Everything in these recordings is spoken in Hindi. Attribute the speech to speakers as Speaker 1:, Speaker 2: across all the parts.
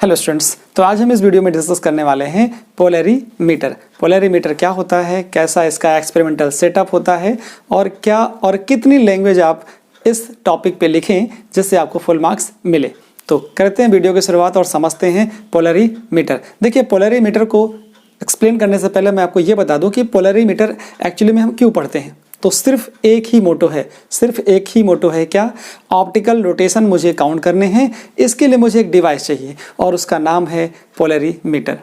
Speaker 1: हेलो स्टूडेंट्स, तो आज हम इस वीडियो में डिस्कस करने वाले हैं पोलरीमीटर। पोलरीमीटर क्या होता है, कैसा इसका एक्सपेरिमेंटल सेटअप होता है और क्या और कितनी लैंग्वेज आप इस टॉपिक पे लिखें जिससे आपको फुल मार्क्स मिले। तो करते हैं वीडियो की शुरुआत और समझते हैं पोलरीमीटर। देखिए, पोलरीमीटर को एक्सप्लेन करने से पहले मैं आपको ये बता दूं कि पोलरीमीटर एक्चुअली में हम क्यों पढ़ते हैं। तो सिर्फ एक ही मोटो है क्या, ऑप्टिकल रोटेशन मुझे काउंट करने हैं, इसके लिए मुझे एक डिवाइस चाहिए और उसका नाम है पोलरीमीटर।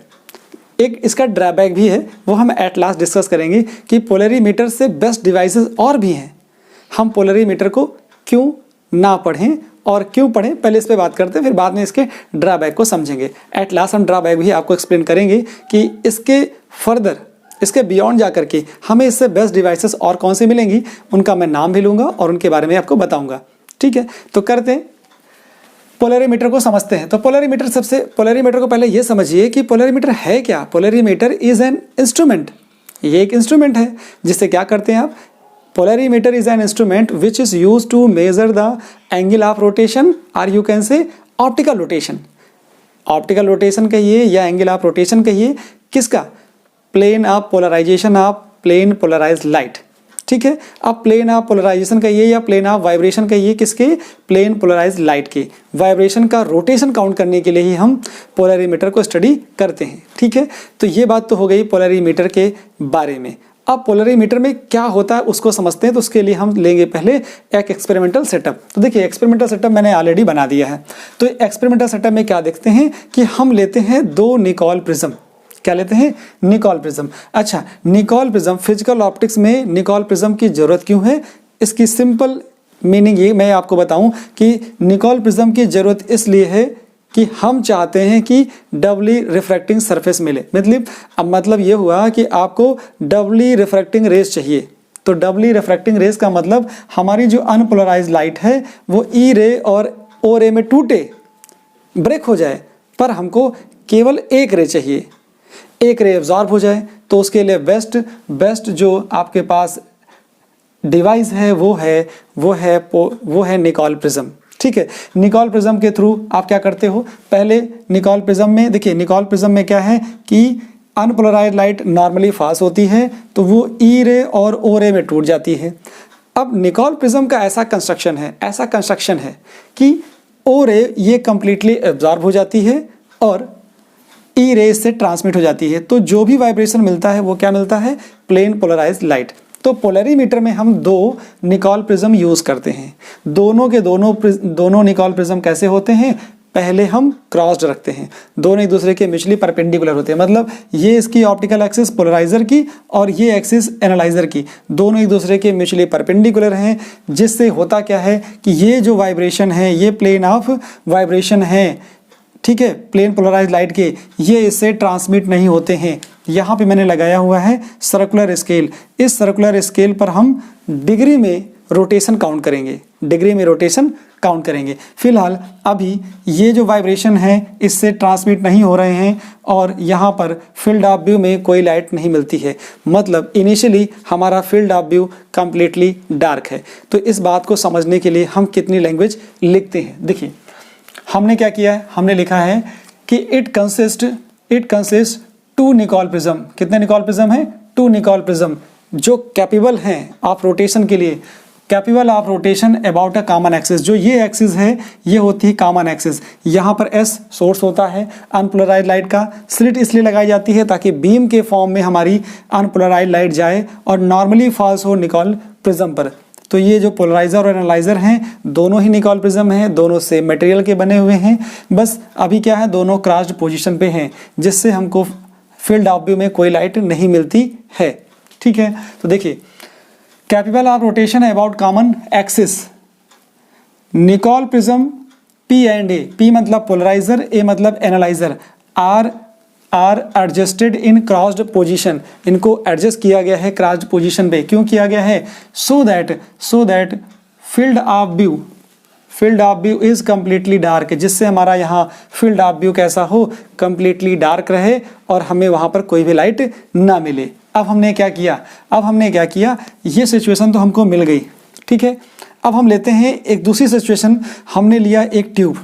Speaker 1: एक इसका ड्रॉबैक भी है, वो हम एट लास्ट डिस्कस करेंगे कि पोलरीमीटर से बेस्ट डिवाइसेस और भी हैं। हम पोलरीमीटर को क्यों ना पढ़ें और क्यों पढ़ें, पहले इस पर बात करते हैं, फिर बाद में इसके ड्रॉबैक को समझेंगे। एट लास्ट हम ड्रॉबैक भी आपको एक्सप्लेन करेंगे कि इसके फर्दर, इसके बियॉन्ड जाकर के हमें इससे बेस्ट डिवाइसेस और कौन से मिलेंगी, उनका मैं नाम भी लूँगा और उनके बारे में आपको बताऊँगा। ठीक है, तो करते हैं, पोलरीमीटर को समझते हैं। तो पोलरीमीटर को पहले ये समझिए कि पोलरीमीटर है क्या। पोलरीमीटर इज़ एन इंस्ट्रूमेंट, ये एक इंस्ट्रूमेंट है जिससे क्या करते हैं आप। Polarimeter is an instrument which is use to measure the angle of rotation और you can say optical rotation. Optical rotation कहिए या एंगल ऑफ रोटेशन कहिए, किसका, plane of polarization of plane polarized light. ठीक है, अब प्लेन ऑफ पोलराइजेशन कहिए या प्लेन ऑफ वाइब्रेशन कहिए, किसके, प्लेन पोलराइज्ड लाइट के वाइब्रेशन का रोटेशन काउंट करने के लिए ही हम पोलरीमीटर को स्टडी करते हैं। ठीक है, तो ये बात तो हो गई पोलरीमीटर के बारे में। अब पोलरीमीटर में क्या होता है उसको समझते हैं। तो उसके लिए हम लेंगे पहले एक एक्सपेरिमेंटल सेटअप। तो देखिए, एक्सपेरिमेंटल सेटअप मैंने ऑलरेडी बना दिया है। तो एक्सपेरिमेंटल सेटअप में क्या देखते हैं कि हम लेते हैं दो निकोल प्रिज्म। क्या लेते हैं, निकोल प्रिज्म। अच्छा, निकोल प्रिज्म, फिजिकल ऑप्टिक्स में निकोल प्रिज्म की जरूरत क्यों है, इसकी सिंपल मीनिंग ये मैं आपको बताऊं कि निकोल प्रिज्म की जरूरत इसलिए है कि हम चाहते हैं कि डबली रिफ्रैक्टिंग सरफेस मिले। मतलब ये हुआ कि आपको डबली रिफ्रैक्टिंग रेज चाहिए। तो डबली रिफ्रैक्टिंग रेज का मतलब हमारी जो अनपोलराइज्ड लाइट है वो ई रे और ओ रे में टूटे, ब्रेक हो जाए, पर हमको केवल एक रे चाहिए, एक रे एब्जॉर्ब हो जाए। तो उसके लिए बेस्ट जो आपके पास डिवाइस है वो है निकोल प्रिज्म। ठीक है, निकोल प्रिज्म के थ्रू आप क्या करते हो, पहले निकोल प्रिज्म में देखिए, निकोल प्रिज्म में क्या है कि अनपोलराइज्ड लाइट नॉर्मली पास होती है तो वो ई रे और ओ रे में टूट जाती है। अब निकोल प्रिज्म का ऐसा कंस्ट्रक्शन है कि ओ रे ये कंप्लीटली एब्जॉर्ब हो जाती है और ई रे से ट्रांसमिट हो जाती है। तो जो भी वाइब्रेशन मिलता है वो क्या मिलता है, प्लेन पोलराइज्ड लाइट। तो पोलरीमीटर में हम दो निकोल प्रिज्म यूज करते हैं। दोनों निकोल प्रिज्म कैसे होते हैं, पहले हम क्रॉस्ड रखते हैं, दोनों एक दूसरे के म्यूचुअली परपेंडिकुलर होते हैं। मतलब ये इसकी ऑप्टिकल एक्सिस पोलराइजर की और ये एक्सिस एनालाइजर की, दोनों एक दूसरे के म्यूचुअली परपेंडिकुलर हैं। जिससे होता क्या है कि ये जो वाइब्रेशन है ये प्लेन ऑफ वाइब्रेशन है, ठीक है, प्लेन पोलराइज्ड लाइट के, ये इससे ट्रांसमिट नहीं होते हैं। यहाँ पे मैंने लगाया हुआ है सर्कुलर स्केल। इस सर्कुलर स्केल पर हम डिग्री में रोटेशन काउंट करेंगे। फिलहाल अभी ये जो वाइब्रेशन है इससे ट्रांसमिट नहीं हो रहे हैं और यहाँ पर फील्ड ऑफ व्यू में कोई लाइट नहीं मिलती है। मतलब इनिशियली हमारा field of view completely dark है। तो इस बात को समझने के लिए हम कितनी लैंग्वेज लिखते हैं। देखिए, हमने क्या किया है, हमने लिखा है कि it consist two Nicol prism. कितने निकोल प्रिज्म है, टू निकोल प्रिज्म, जो कैपेबल हैं ऑफ रोटेशन के लिए, capable of rotation about a common axis. जो ये एक्सिस है ये होती है कॉमन एक्सिस। यहाँ पर एस सोर्स होता है अनपोलराइज्ड लाइट का। स्लिट इसलिए लगाई जाती है ताकि बीम के फॉर्म में हमारी अनपोलराइज्ड लाइट जाए और नॉर्मली फॉल्स हो निकोल प्रिज्म पर। तो ये जो पोलराइजर और एनालाइजर हैं दोनों ही निकोल प्रिज्म हैं, दोनों सेम मटेरियल के बने हुए हैं। बस अभी क्या है, दोनों क्रॉस्ड पोजीशन पे हैं जिससे हमको फील्ड ऑफ व्यू में कोई लाइट नहीं मिलती है। ठीक है, तो देखिए, capable of rotation about common axis, Nicol prism P and A, P मतलब पोलराइजर, ए मतलब analyser, are adjusted in crossed position. इनको एडजस्ट किया गया है क्रॉस्ड पोजीशन पे। क्यों किया गया है, so that field of view is completely dark, जिससे हमारा यहाँ फील्ड ऑफ व्यू कैसा हो, कंप्लीटली डार्क रहे और हमें वहाँ पर कोई भी लाइट ना मिले। अब हमने क्या किया, ये सिचुएशन तो हमको मिल गई। ठीक है, अब हम लेते हैं एक दूसरी सिचुएशन। हमने लिया एक ट्यूब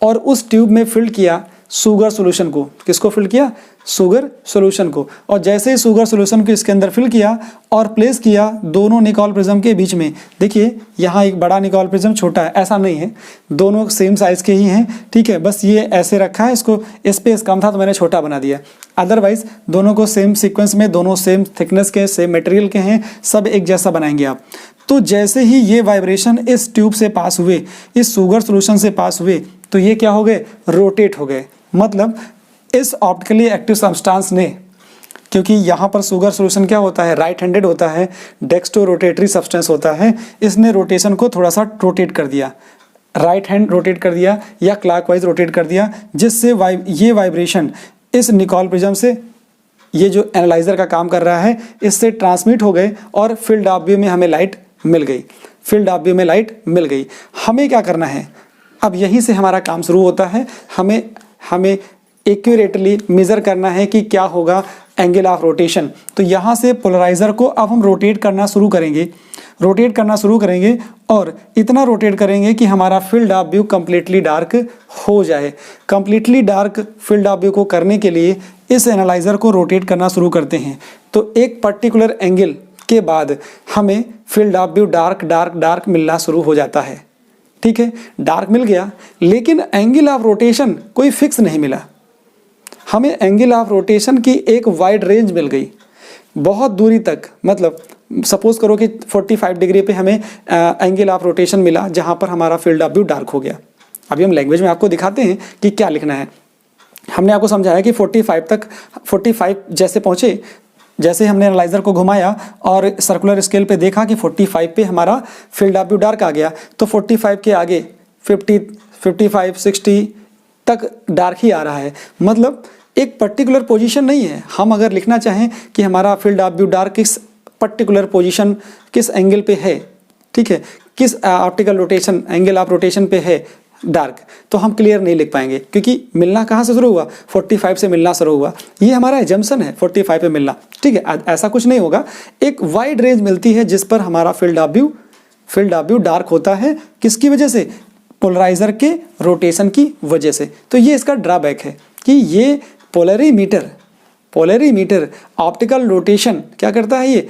Speaker 1: और उस ट्यूब में फिल किया शुगर सॉल्यूशन को। किसको फिल किया? शुगर सॉल्यूशन को। और जैसे ही शुगर सॉल्यूशन को इसके अंदर फिल किया और प्लेस किया दोनों निकोल प्रिज्म के बीच में, देखिए यहाँ एक बड़ा निकोल प्रिज्म, छोटा है, ऐसा नहीं है, दोनों सेम साइज के ही हैं, ठीक है, बस ये ऐसे रखा है, इसको स्पेस कम था तो मैंने छोटा बना दिया। अदरवाइज दोनों को सेम सीक्वेंस में, दोनों सेम थिकनेस के, सेम मटेरियल के हैं, सब एक जैसा बनाएंगे आप। तो जैसे ही ये वाइब्रेशन इस ट्यूब से पास हुए, इस शुगर सॉल्यूशन से पास हुए, तो ये क्या हो गए? रोटेट हो गए। मतलब इस ऑप्टिकली एक्टिव सब्सटेंस ने, क्योंकि यहाँ पर शुगर सॉल्यूशन क्या होता है? राइट हैंडेड होता है, डेक्स्ट्रो रोटेटरी सब्सटेंस होता है, इसने रोटेशन को थोड़ा सा रोटेट कर दिया, राइट हैंड रोटेट कर दिया या क्लॉकवाइज रोटेट कर दिया, जिससे ये वाइब्रेशन इस निकोल प्रिज्म से, ये जो एनालाइजर का काम कर रहा है, इससे ट्रांसमिट हो गए और फील्ड ऑफ व्यू में हमें लाइट मिल गई। फील्ड ऑफ व्यू में लाइट मिल गई। हमें क्या करना है? अब यहीं से हमारा काम शुरू होता है। हमें एक्यूरेटली मेज़र करना है कि क्या होगा एंगल ऑफ रोटेशन। तो यहाँ से पोलराइज़र को अब हम रोटेट करना शुरू करेंगे और इतना रोटेट करेंगे कि हमारा field of view completely dark हो जाए। Completely dark field of view को करने के लिए इस एनालाइज़र को रोटेट करना शुरू करते हैं। तो एक पर्टिकुलर एंगल के बाद हमें field of view dark dark dark मिलना शुरू हो जाता है। ठीक है, डार्क मिल गया, लेकिन एंगल ऑफ रोटेशन कोई फिक्स नहीं मिला। हमें एंगल ऑफ रोटेशन की एक वाइड रेंज मिल गई, बहुत दूरी तक। मतलब सपोज करो कि 45 डिग्री पे हमें एंगल ऑफ रोटेशन मिला, जहाँ पर हमारा फील्ड ऑफ व्यू डार्क हो गया। अभी हम लैंग्वेज में आपको दिखाते हैं कि क्या लिखना है। हमने आपको समझाया कि 45 जैसे पहुँचे, जैसे हमने एनालाइजर को घुमाया और सर्कुलर स्केल पे देखा कि 45 पे हमारा फील्ड ऑफ व्यू डार्क आ गया, तो 45 के आगे 50, 55, 60 तक डार्क ही आ रहा है। मतलब एक पर्टिकुलर पोजीशन नहीं है। हम अगर लिखना चाहें कि हमारा फील्ड ऑफ व्यू डार्क किस पर्टिकुलर पोजीशन, किस एंगल पे है, ठीक है, किस optical rotation, angle of rotation पे है डार्क, तो हम क्लियर नहीं लिख पाएंगे, क्योंकि मिलना कहाँ से शुरू हुआ? 45 से मिलना शुरू हुआ। ये हमारा एजम्पशन है 45 पे मिलना, ठीक है। ऐसा कुछ नहीं होगा, एक वाइड रेंज मिलती है जिस पर हमारा फील्ड ऑफ व्यू डार्क होता है। किसकी वजह से? पोलराइजर के रोटेशन की वजह से। तो ये इसका ड्रॉबैक है कि ये पोलरीमीटर ऑप्टिकल रोटेशन क्या करता है? ये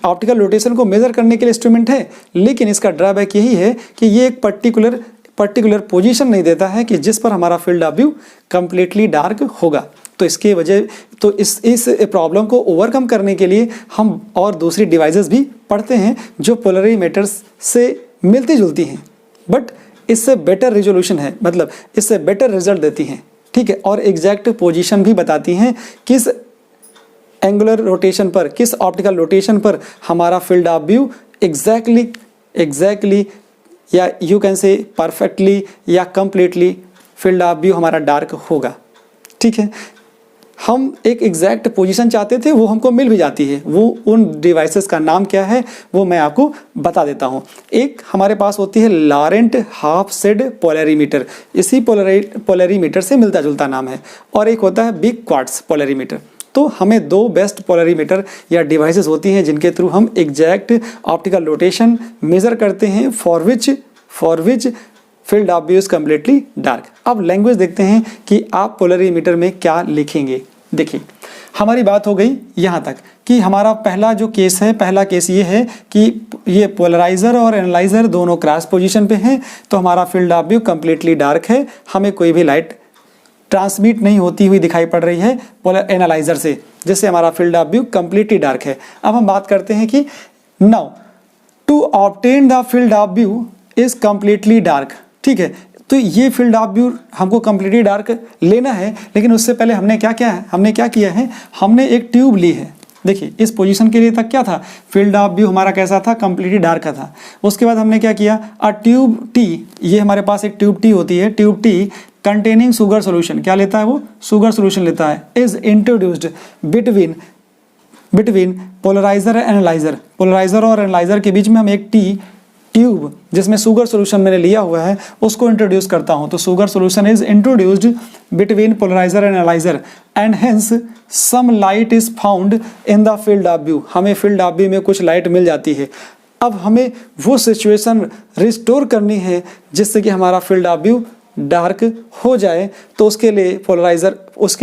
Speaker 1: ऑप्टिकल रोटेशन को मेजर करने के लिए इंस्ट्रूमेंट है, लेकिन इसका ड्रॉबैक यही है कि ये एक पर्टिकुलर पोजीशन नहीं देता है कि जिस पर हमारा field of view completely dark होगा। तो इसके वजह, तो इस प्रॉब्लम को ओवरकम करने के लिए हम और दूसरी डिवाइसेस भी पढ़ते हैं जो पोलरीमीटर्स से मिलती जुलती हैं, बट इससे बेटर रिजोल्यूशन है, मतलब इससे बेटर रिजल्ट देती हैं, ठीक है, और एग्जैक्ट पोजीशन भी बताती हैं किस एंगुलर रोटेशन पर, किस ऑप्टिकल रोटेशन पर हमारा फील्ड ऑफ व्यू एग्जैक्टली या यू कैन से परफेक्टली या कंप्लीटली फील्ड ऑफ व्यू हमारा डार्क होगा। ठीक है, हम एक एग्जैक्ट पोजीशन चाहते थे, वो हमको मिल भी जाती है। वो उन डिवाइसेस का नाम क्या है वो मैं आपको बता देता हूँ। एक हमारे पास होती है लॉरेंट हाफ शेड पोलरीमीटर, इसी पोलरीमीटर से मिलता जुलता नाम है, और एक होता है बिग क्वार्ट्ज पोलरीमीटर। तो हमें दो बेस्ट पोलरीमीटर या डिवाइसेस होती हैं जिनके थ्रू हम एग्जैक्ट ऑप्टिकल रोटेशन मेजर करते हैं for which field of view is completely dark. अब लैंग्वेज देखते हैं कि आप पोलरीमीटर में क्या लिखेंगे। देखिए, हमारी बात हो गई यहाँ तक कि हमारा पहला केस ये है कि ये पोलराइजर और एनालाइजर दोनों क्रॉस पोजीशन पे हैं, तो हमारा field of view completely dark है, हमें कोई भी लाइट ट्रांसमिट नहीं होती हुई दिखाई पड़ रही है एनालाइजर से, जिससे हमारा field of view completely dark है। अब हम बात करते हैं कि now to obtain the field of view is completely dark. ठीक है, तो ये फील्ड ऑफ व्यू हमको कम्प्लीटली डार्क लेना है, लेकिन उससे पहले हमने क्या किया है, हमने एक ट्यूब ली है। देखिए, इस पोजीशन के लिए तक क्या था, फील्ड ऑफ व्यू हमारा कैसा था, कम्प्लीटली डार्क का था। उसके बाद हमने क्या किया, अ ट्यूब टी, ये हमारे पास एक ट्यूब टी होती है, tube T containing sugar solution, क्या लेता है वो, शुगर सोल्यूशन लेता है, is introduced between polariser and analyser. Polariser और एनालाइजर के बीच में हम एक ट्यूब जिसमें शुगर सोल्यूशन मैंने लिया हुआ है उसको इंट्रोड्यूस करता हूं। तो sugar solution is introduced between polariser and analyser and hence some light is found in the field of view. हमें फील्ड ऑफ व्यू में कुछ लाइट मिल जाती है। अब हमें वो सिचुएशन रिस्टोर करनी है जिससे कि हमारा फील्ड ऑफ व्यू डार्क हो जाए तो उसके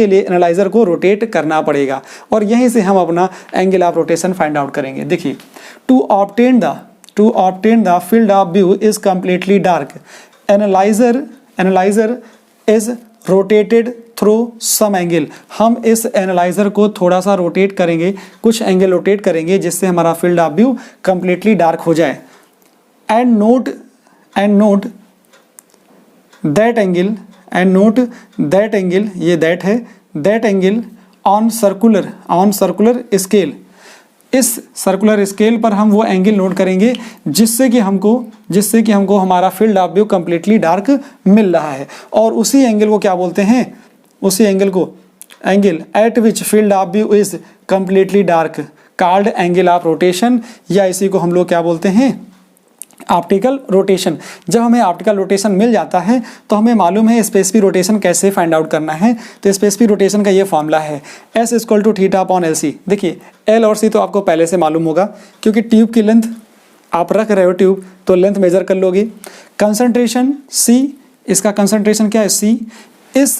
Speaker 1: लिए एनालाइजर को रोटेट करना पड़ेगा और यहीं से हम अपना angle of rotation find out करेंगे। देखिए, to obtain the field of view is completely dark, analyser is rotated through some angle. हम इस एनालाइजर को थोड़ा सा रोटेट करेंगे, कुछ एंगल रोटेट करेंगे जिससे हमारा field of view completely dark हो जाए। एंड नोट दैट एंगल, ये दैट है, that angle on circular scale. इस सर्कुलर स्केल पर हम वो एंगल नोट करेंगे जिससे कि हमको हमारा field of view completely dark मिल रहा है। और उसी एंगल को क्या बोलते हैं, उसी एंगल को angle eight which field of view is completely dark called angle of rotation, या इसी को हम लोग क्या बोलते हैं, ऑप्टिकल रोटेशन। जब हमें ऑप्टिकल रोटेशन मिल जाता है तो हमें मालूम है स्पेसिफिक रोटेशन कैसे फाइंड आउट करना है। तो स्पेसिफिक रोटेशन का ये फॉर्मूला है S = θ/LC। देखिए, L और C तो आपको पहले से मालूम होगा क्योंकि ट्यूब की लेंथ आप रख रहे हो, ट्यूब तो लेंथ मेजर कर लोगे। कंसंट्रेशन C, इसका कंसंट्रेशन क्या है C, इस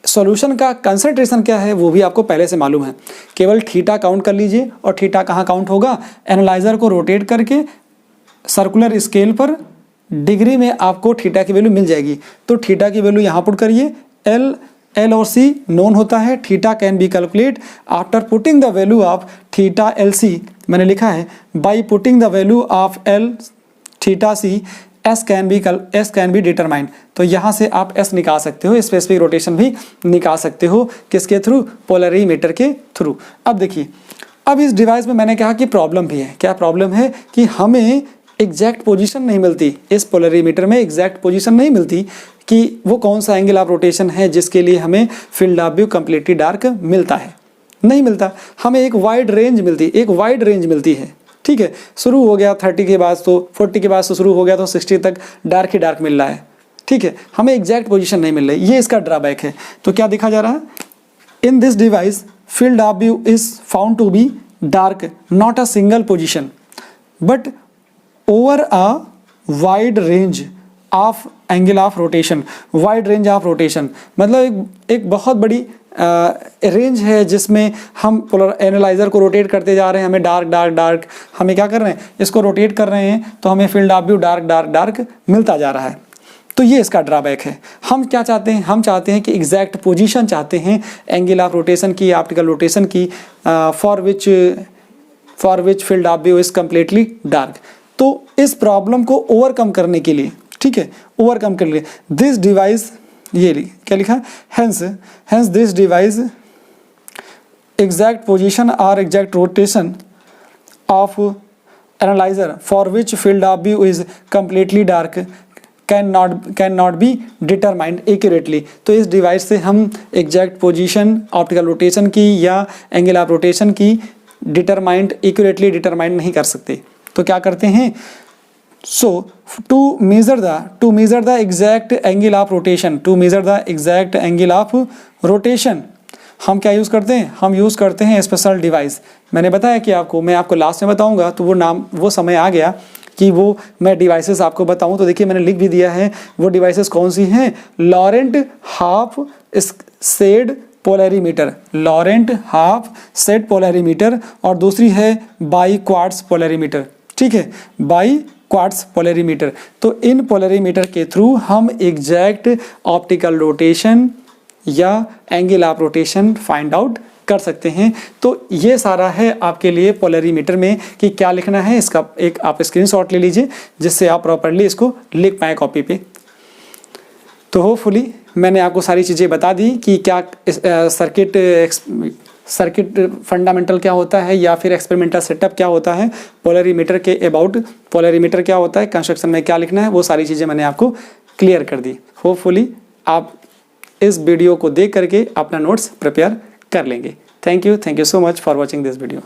Speaker 1: सॉल्यूशन का कंसंट्रेशन क्या है वो भी आपको पहले से मालूम है। केवल थीटा काउंट कर लीजिए, और थीटा कहाँ काउंट होगा, एनालाइजर को रोटेट करके सर्कुलर स्केल पर डिग्री में आपको थीटा की वैल्यू मिल जाएगी। तो थीटा की वैल्यू यहाँ पुट करिए, L और C नोन होता है, theta can be calculate after putting the value of theta LC, मैंने लिखा है by putting the value of L theta C S can be determined. तो यहाँ से आप S निकाल सकते हो, स्पेसिफिक रोटेशन भी निकाल सकते हो, किसके थ्रू, पोलरीमीटर के थ्रू। अब देखिए, अब इस डिवाइस में मैंने कहा कि प्रॉब्लम भी है। क्या प्रॉब्लम है कि हमें एग्जैक्ट पोजीशन नहीं मिलती, इस पोलरीमीटर में एग्जैक्ट पोजीशन नहीं मिलती कि वो कौन सा एंगल ऑफ रोटेशन है जिसके लिए हमें field of view completely dark मिलता है, नहीं मिलता। हमें एक वाइड रेंज मिलती है, ठीक है। शुरू हो गया 30 के बाद तो 40 के बाद से शुरू हो गया तो 60 तक डार्क ही डार्क मिल रहा है, ठीक है। हमें एग्जैक्ट पोजीशन नहीं मिल रही, ये इसका ड्रॉबैक है। तो क्या दिखा जा रहा है, in this device field of view is found to be dark not a single position but over a wide range of angle of rotation. Wide range of rotation मतलब एक बहुत बड़ी रेंज है जिसमें हम एनालाइजर को रोटेट करते जा रहे हैं। हमें डार्क हमें क्या कर रहे हैं, इसको रोटेट कर रहे हैं तो हमें फील्ड ऑफ व्यू डार्क मिलता जा रहा है। तो ये इसका ड्रॉबैक है। हम क्या चाहते हैं, हम चाहते हैं कि एग्जैक्ट पोजीशन चाहते हैं एंगल ऑफ रोटेशन की, ऑप्टिकल रोटेशन की, for which field of view is completely dark. तो इस प्रॉब्लम को ओवरकम करने के लिए, ठीक है, ओवरकम करने के लिए दिस डिवाइस, ये क्या लिखा, hence this device exact position और exact rotation of analyser for which field of view is completely dark can not be determined accurately. तो इस डिवाइस से हम एग्जैक्ट पोजीशन ऑप्टिकल रोटेशन की या एंगल ऑफ रोटेशन की एक्यूरेटली डिटरमाइंड नहीं कर सकते। तो क्या करते हैं, so to measure the exact angle of rotation, हम क्या यूज़ करते हैं, हम यूज़ करते हैं स्पेशल डिवाइस। मैंने बताया कि आपको, मैं आपको लास्ट में बताऊंगा तो वो समय आ गया कि वो मैं डिवाइसेस आपको बताऊं। तो देखिए, मैंने लिख भी दिया है वो डिवाइसेस कौन सी हैं, लॉरेंट हाफ सेड पोलरीमीटर, और दूसरी है बाई क्वार्ट्ज पोलरीमीटर, ठीक है, बाई क्वार्ट्ज पोलरीमीटर। तो इन पोलरीमीटर के थ्रू हम एग्जैक्ट ऑप्टिकल रोटेशन या angle of rotation find out कर सकते हैं। तो ये सारा है आपके लिए पोलरीमीटर में कि क्या लिखना है, इसका एक आप स्क्रीनशॉट ले लीजिए जिससे आप प्रॉपर्ली इसको लिख पाएँ कॉपी पे। तो होपफुली मैंने आपको सारी चीज़ें बता दी कि क्या सर्किट फंडामेंटल क्या होता है या फिर एक्सपेरिमेंटल सेटअप क्या होता है, पोलरीमीटर के अबाउट पोलरीमीटर क्या होता है, कंस्ट्रक्शन में क्या लिखना है, वो सारी चीज़ें मैंने आपको क्लियर कर दी। होपफुली आप इस वीडियो को देख करके अपना नोट्स प्रिपेयर कर लेंगे। Thank you so much for watching this video.